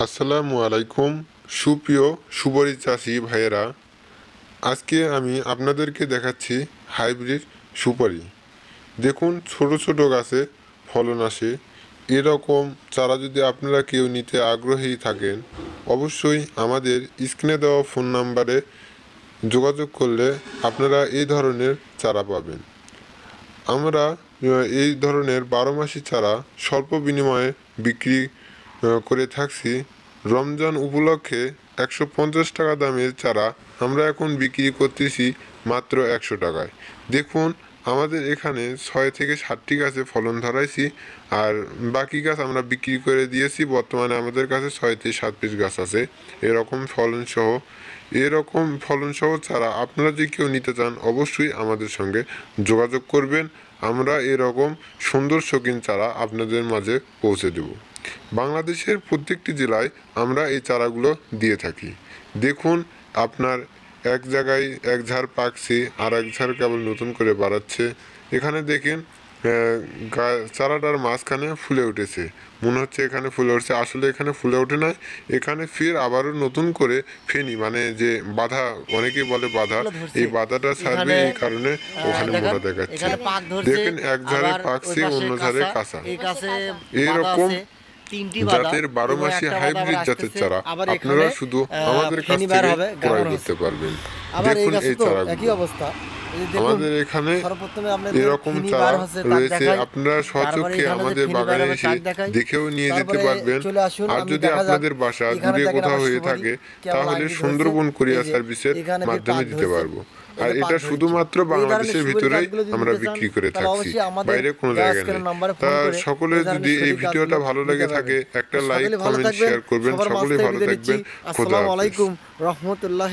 আসসালামু আলাইকুম সুপ্রিয় সুবরি চাষি ভাইয়েরা, আজকে আমি আপনাদেরকে দেখাচ্ছি হাইব্রিড সুপারি। দেখুন ছোট ছোট গাছে ফলন আসে। এরকম চারা যদি আপনারা কেউ নিতে আগ্রহী থাকেন, অবশ্যই আমাদের স্ক্রিনে দেওয়া ফোন নাম্বারে যোগাযোগ করলে আপনারা এই ধরনের চারা পাবেন। আমরা এই ধরনের 12 মাসি চারা স্বল্প বিনিময়ে বিক্রি করে থাকছি। রমজান উপলক্ষে 150 টাকা দামের চারা আমরা এখন বিক্রি করতেছি মাত্র 100 টাকায়। দেখুন আমাদের এখানে 6 থেকে 7টি গাছে ফলন ধরাইছি, আর বাকি গাছ আমরা বিক্রি করে দিয়েছি। বর্তমানে আমাদের কাছে 6 থেকে 7 পিস গাছ আছে এরকম ফলনসহ চারা আপনারা যদি কেউ নিতে চান, অবশ্যই আমাদের সঙ্গে যোগাযোগ করবেন। আমরা এরকম সুন্দর শৌখিন চারা আপনাদের মাঝে পৌঁছে দেব। বাংলাদেশের প্রত্যেকটি জেলায় আমরা এই চারাগুলো দিয়ে থাকি। দেখুন আপনার এক জায়গায় এক ঝাড় পাকছে, আর এক ঝাড় কেবল নতুন করে বাড়াচ্ছে। এখানে দেখেন চারাটার মাঝখানে ফুলে উঠেছে, মনে হচ্ছে এখানে ফুলে উঠছে, আসলে এখানে ফুলে ওঠে না। এখানে ফের আবারও নতুন করে ফেনি, মানে যে বাধা, অনেকেই বলে বাধা, এই বাধাটা ছাড়বে, এই কারণে ওখানে মোটা দেখাচ্ছে। দেখেন এক ঝাড়ে পাকছে, অন্য ঝাড়ে কাঁচা। এরকম জাতের 12 মাসি হাইব্রিড জাতের চারা আপনারা শুধু আমাদের কাছ থেকে ক্রয় করতে পারবেন। দেখুন এই চারাগুলো আমাদের এখানে এরকম চারা রয়েছে, আপনারা স্বচক্ষে আমাদের বাগানে এসে দেখেও নিয়ে যেতে পারবেন। আর যদি আপনাদের বাসা দূরে কোথাও হয়ে থাকে, তাহলে সুন্দরবন কুরিয়ার সার্ভিসের মাধ্যমে দিতে পারবো। আর এটা শুধুমাত্র বাংলাদেশের ভিতরেই আমরা বিক্রি করে থাকছি, বাইরে কোনো জায়গায় নেই। তা সকলে যদি এই ভিডিওটা ভালো লেগে থাকে, একটা লাইক কমেন্ট শেয়ার করবেন। সকলেই ভালো থাকবেন। খোদা হাফেজ। আসসালামু আলাইকুম রহমতুল্লাহ।